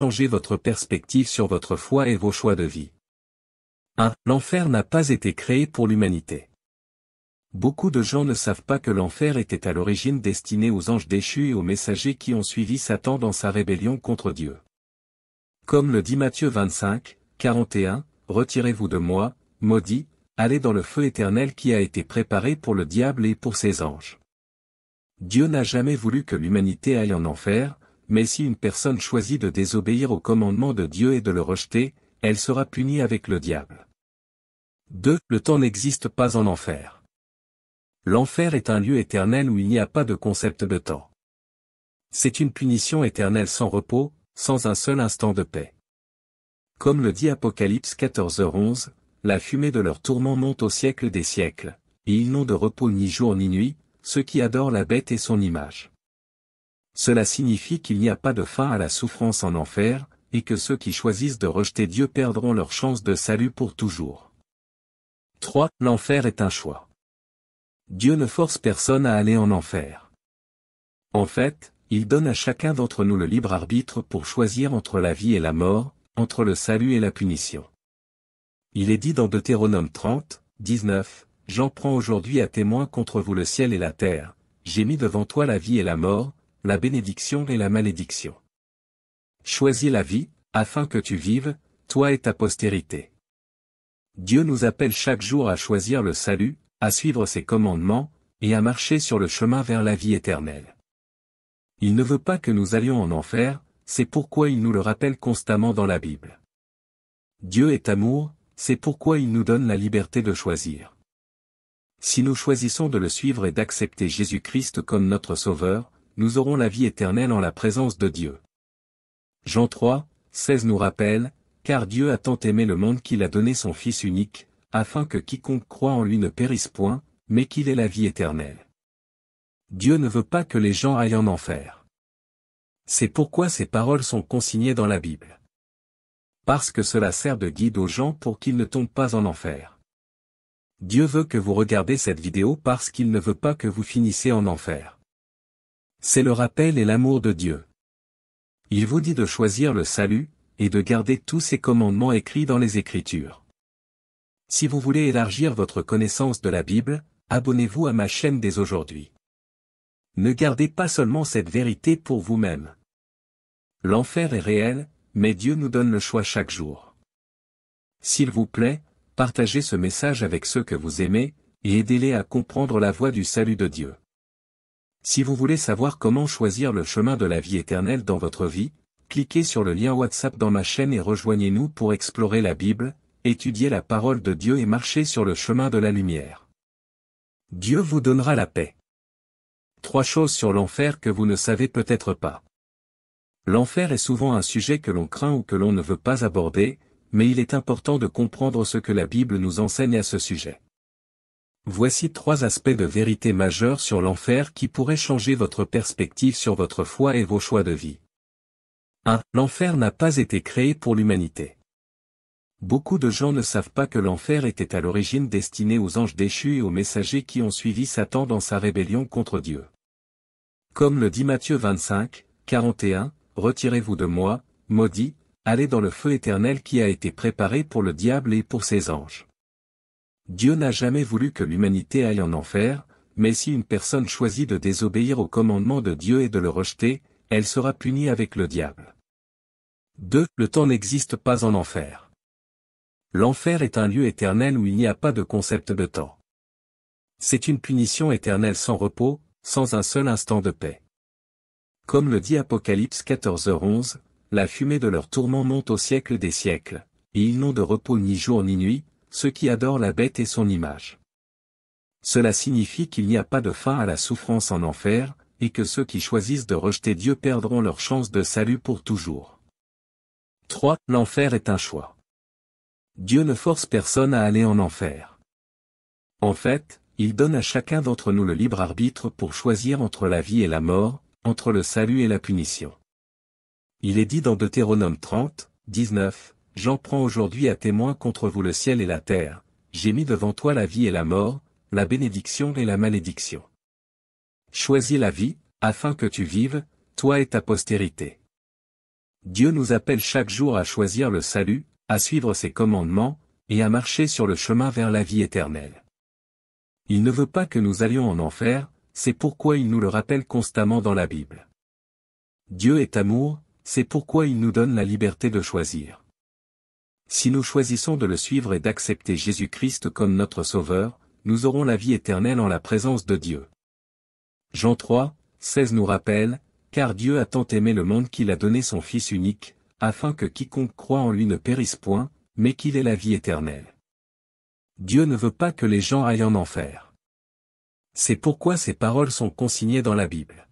changer votre perspective sur votre foi et vos choix de vie. 1. L'enfer n'a pas été créé pour l'humanité. Beaucoup de gens ne savent pas que l'enfer était à l'origine destiné aux anges déchus et aux messagers qui ont suivi Satan dans sa rébellion contre Dieu. Comme le dit Matthieu 25, 41, « Retirez-vous de moi, maudits, allez dans le feu éternel qui a été préparé pour le diable et pour ses anges. » Dieu n'a jamais voulu que l'humanité aille en enfer, mais si une personne choisit de désobéir au commandement de Dieu et de le rejeter, elle sera punie avec le diable. 2. Le temps n'existe pas en enfer. L'enfer est un lieu éternel où il n'y a pas de concept de temps. C'est une punition éternelle sans repos, sans un seul instant de paix. Comme le dit Apocalypse 14h11, la fumée de leur tourment monte au siècle des siècles, et ils n'ont de repos ni jour ni nuit, ceux qui adorent la bête et son image. Cela signifie qu'il n'y a pas de fin à la souffrance en enfer, et que ceux qui choisissent de rejeter Dieu perdront leur chance de salut pour toujours. 3. L'enfer est un choix. Dieu ne force personne à aller en enfer. En fait, il donne à chacun d'entre nous le libre arbitre pour choisir entre la vie et la mort, entre le salut et la punition. Il est dit dans Deutéronome 30, 19, « J'en prends aujourd'hui à témoin contre vous le ciel et la terre, j'ai mis devant toi la vie et la mort, la bénédiction et la malédiction. Choisis la vie, afin que tu vives, toi et ta postérité. » Dieu nous appelle chaque jour à choisir le salut, à suivre ses commandements, et à marcher sur le chemin vers la vie éternelle. Il ne veut pas que nous allions en enfer, c'est pourquoi il nous le rappelle constamment dans la Bible. Dieu est amour, c'est pourquoi il nous donne la liberté de choisir. Si nous choisissons de le suivre et d'accepter Jésus-Christ comme notre Sauveur, nous aurons la vie éternelle en la présence de Dieu. Jean 3, 16 nous rappelle, « Car Dieu a tant aimé le monde qu'il a donné son Fils unique, afin que quiconque croit en lui ne périsse point, mais qu'il ait la vie éternelle. » Dieu ne veut pas que les gens aillent en enfer. C'est pourquoi ces paroles sont consignées dans la Bible. Parce que cela sert de guide aux gens pour qu'ils ne tombent pas en enfer. Dieu veut que vous regardez cette vidéo parce qu'il ne veut pas que vous finissiez en enfer. C'est le rappel et l'amour de Dieu. Il vous dit de choisir le salut, et de garder tous ses commandements écrits dans les Écritures. Si vous voulez élargir votre connaissance de la Bible, abonnez-vous à ma chaîne dès aujourd'hui. Ne gardez pas seulement cette vérité pour vous-même. L'enfer est réel, mais Dieu nous donne le choix chaque jour. S'il vous plaît, partagez ce message avec ceux que vous aimez, et aidez-les à comprendre la voie du salut de Dieu. Si vous voulez savoir comment choisir le chemin de la vie éternelle dans votre vie, cliquez sur le lien WhatsApp dans ma chaîne et rejoignez-nous pour explorer la Bible, étudier la parole de Dieu et marcher sur le chemin de la lumière. Dieu vous donnera la paix. 3 choses sur l'enfer que vous ne savez peut-être pas. L'enfer est souvent un sujet que l'on craint ou que l'on ne veut pas aborder, mais il est important de comprendre ce que la Bible nous enseigne à ce sujet. Voici 3 aspects de vérité majeure sur l'enfer qui pourraient changer votre perspective sur votre foi et vos choix de vie. 1. L'enfer n'a pas été créé pour l'humanité. Beaucoup de gens ne savent pas que l'enfer était à l'origine destiné aux anges déchus et aux messagers qui ont suivi Satan dans sa rébellion contre Dieu. Comme le dit Matthieu 25, 41, « Retirez-vous de moi, maudits, allez dans le feu éternel qui a été préparé pour le diable et pour ses anges. » Dieu n'a jamais voulu que l'humanité aille en enfer, mais si une personne choisit de désobéir au commandement de Dieu et de le rejeter, elle sera punie avec le diable. 2. Le temps n'existe pas en enfer. L'enfer est un lieu éternel où il n'y a pas de concept de temps. C'est une punition éternelle sans repos, sans un seul instant de paix. Comme le dit Apocalypse 14h11, la fumée de leur tourment monte au siècle des siècles, et ils n'ont de repos ni jour ni nuit, ceux qui adorent la bête et son image. Cela signifie qu'il n'y a pas de fin à la souffrance en enfer, et que ceux qui choisissent de rejeter Dieu perdront leur chance de salut pour toujours. 3. L'enfer est un choix. Dieu ne force personne à aller en enfer. En fait, il donne à chacun d'entre nous le libre arbitre pour choisir entre la vie et la mort, entre le salut et la punition. Il est dit dans Deutéronome 30, 19, « J'en prends aujourd'hui à témoin contre vous le ciel et la terre, j'ai mis devant toi la vie et la mort, la bénédiction et la malédiction. Choisis la vie, afin que tu vives, toi et ta postérité. » Dieu nous appelle chaque jour à choisir le salut, à suivre ses commandements, et à marcher sur le chemin vers la vie éternelle. Il ne veut pas que nous allions en enfer, c'est pourquoi il nous le rappelle constamment dans la Bible. Dieu est amour, c'est pourquoi il nous donne la liberté de choisir. Si nous choisissons de le suivre et d'accepter Jésus-Christ comme notre Sauveur, nous aurons la vie éternelle en la présence de Dieu. Jean 3, 16 nous rappelle, « Car Dieu a tant aimé le monde qu'il a donné son Fils unique, afin que quiconque croit en lui ne périsse point, mais qu'il ait la vie éternelle. » Dieu ne veut pas que les gens aillent en enfer. C'est pourquoi ces paroles sont consignées dans la Bible.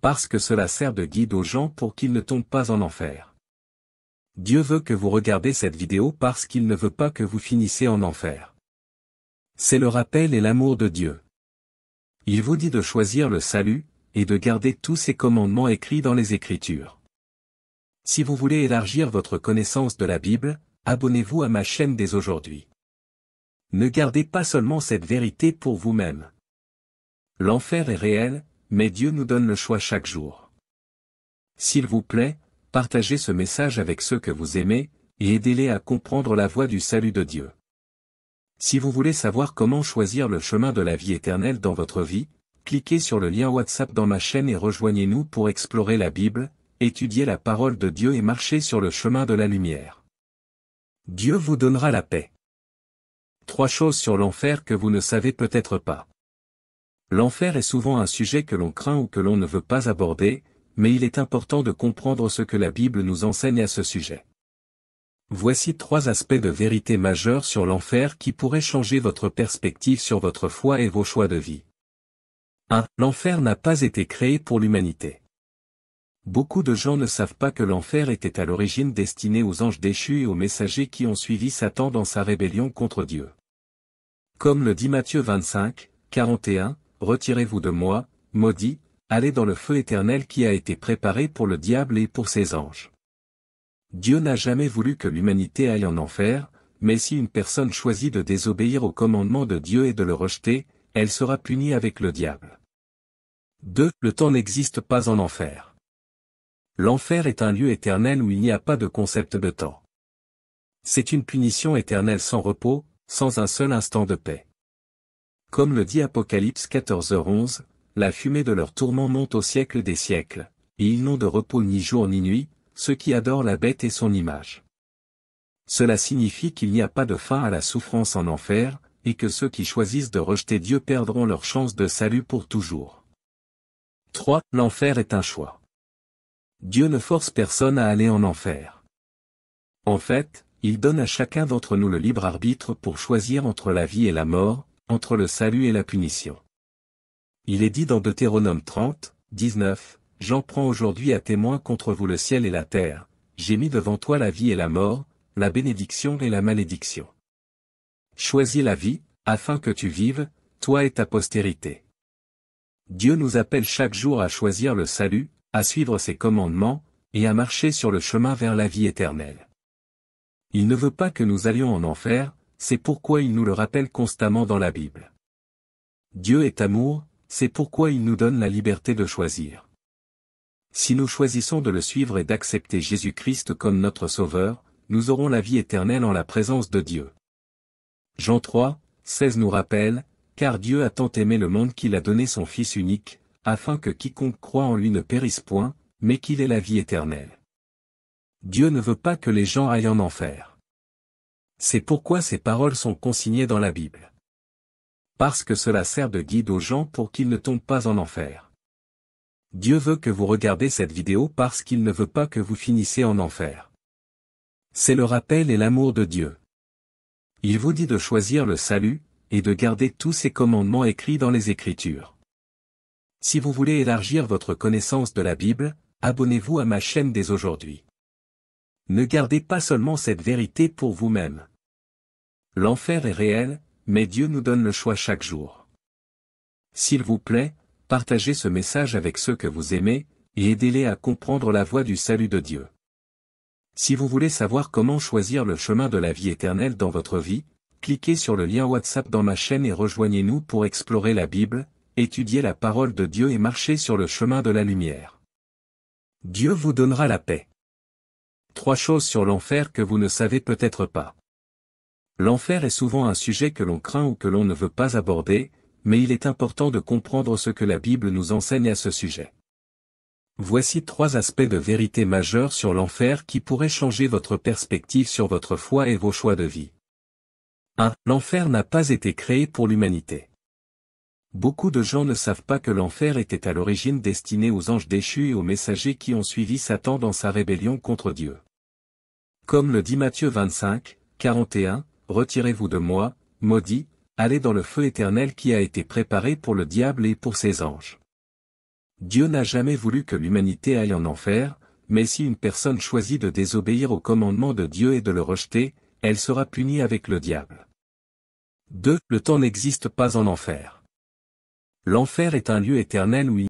Parce que cela sert de guide aux gens pour qu'ils ne tombent pas en enfer. Dieu veut que vous regardez cette vidéo parce qu'il ne veut pas que vous finissiez en enfer. C'est le rappel et l'amour de Dieu. Il vous dit de choisir le salut, et de garder tous ces commandements écrits dans les Écritures. Si vous voulez élargir votre connaissance de la Bible, abonnez-vous à ma chaîne dès aujourd'hui. Ne gardez pas seulement cette vérité pour vous-même. L'enfer est réel, mais Dieu nous donne le choix chaque jour. S'il vous plaît, partagez ce message avec ceux que vous aimez, et aidez-les à comprendre la voie du salut de Dieu. Si vous voulez savoir comment choisir le chemin de la vie éternelle dans votre vie, cliquez sur le lien WhatsApp dans ma chaîne et rejoignez-nous pour explorer la Bible, étudier la parole de Dieu et marcher sur le chemin de la lumière. Dieu vous donnera la paix. 3 choses sur l'enfer que vous ne savez peut-être pas. L'enfer est souvent un sujet que l'on craint ou que l'on ne veut pas aborder, mais il est important de comprendre ce que la Bible nous enseigne à ce sujet. Voici 3 aspects de vérité majeure sur l'enfer qui pourraient changer votre perspective sur votre foi et vos choix de vie. 1. L'enfer n'a pas été créé pour l'humanité. Beaucoup de gens ne savent pas que l'enfer était à l'origine destiné aux anges déchus et aux messagers qui ont suivi Satan dans sa rébellion contre Dieu. Comme le dit Matthieu 25, 41, « Retirez-vous de moi, maudits, allez dans le feu éternel qui a été préparé pour le diable et pour ses anges. » Dieu n'a jamais voulu que l'humanité aille en enfer, mais si une personne choisit de désobéir au commandement de Dieu et de le rejeter, elle sera punie avec le diable. 2. Le temps n'existe pas en enfer. L'enfer est un lieu éternel où il n'y a pas de concept de temps. C'est une punition éternelle sans repos, sans un seul instant de paix. Comme le dit Apocalypse 14h11, la fumée de leur tourment monte au siècle des siècles, et ils n'ont de repos ni jour ni nuit, ceux qui adorent la bête et son image. Cela signifie qu'il n'y a pas de fin à la souffrance en enfer, et que ceux qui choisissent de rejeter Dieu perdront leur chance de salut pour toujours. 3. L'enfer est un choix. Dieu ne force personne à aller en enfer. En fait, il donne à chacun d'entre nous le libre arbitre pour choisir entre la vie et la mort, entre le salut et la punition. Il est dit dans Deutéronome 30, 19, « J'en prends aujourd'hui à témoin contre vous le ciel et la terre, j'ai mis devant toi la vie et la mort, la bénédiction et la malédiction. Choisis la vie, afin que tu vives, toi et ta postérité. » Dieu nous appelle chaque jour à choisir le salut, à suivre ses commandements, et à marcher sur le chemin vers la vie éternelle. Il ne veut pas que nous allions en enfer, c'est pourquoi il nous le rappelle constamment dans la Bible. Dieu est amour, c'est pourquoi il nous donne la liberté de choisir. Si nous choisissons de le suivre et d'accepter Jésus-Christ comme notre Sauveur, nous aurons la vie éternelle en la présence de Dieu. Jean 3, 16 nous rappelle, « Car Dieu a tant aimé le monde qu'il a donné son Fils unique, afin que quiconque croit en lui ne périsse point, mais qu'il ait la vie éternelle. » Dieu ne veut pas que les gens aillent en enfer. C'est pourquoi ces paroles sont consignées dans la Bible. Parce que cela sert de guide aux gens pour qu'ils ne tombent pas en enfer. Dieu veut que vous regardez cette vidéo parce qu'il ne veut pas que vous finissiez en enfer. C'est le rappel et l'amour de Dieu. Il vous dit de choisir le salut, et de garder tous ces commandements écrits dans les Écritures. Si vous voulez élargir votre connaissance de la Bible, abonnez-vous à ma chaîne dès aujourd'hui. Ne gardez pas seulement cette vérité pour vous-même. L'enfer est réel, mais Dieu nous donne le choix chaque jour. S'il vous plaît, partagez ce message avec ceux que vous aimez, et aidez-les à comprendre la voie du salut de Dieu. Si vous voulez savoir comment choisir le chemin de la vie éternelle dans votre vie, cliquez sur le lien WhatsApp dans ma chaîne et rejoignez-nous pour explorer la Bible, étudier la parole de Dieu et marcher sur le chemin de la lumière. Dieu vous donnera la paix. 3 choses sur l'enfer que vous ne savez peut-être pas. L'enfer est souvent un sujet que l'on craint ou que l'on ne veut pas aborder, mais il est important de comprendre ce que la Bible nous enseigne à ce sujet. Voici 3 aspects de vérité majeure sur l'enfer qui pourraient changer votre perspective sur votre foi et vos choix de vie. 1. L'enfer n'a pas été créé pour l'humanité. Beaucoup de gens ne savent pas que l'enfer était à l'origine destiné aux anges déchus et aux messagers qui ont suivi Satan dans sa rébellion contre Dieu. Comme le dit Matthieu 25, 41, « Retirez-vous de moi, maudits, allez dans le feu éternel qui a été préparé pour le diable et pour ses anges. » Dieu n'a jamais voulu que l'humanité aille en enfer, mais si une personne choisit de désobéir au commandement de Dieu et de le rejeter, elle sera punie avec le diable. 2. Le temps n'existe pas en enfer. L'enfer est un lieu éternel où il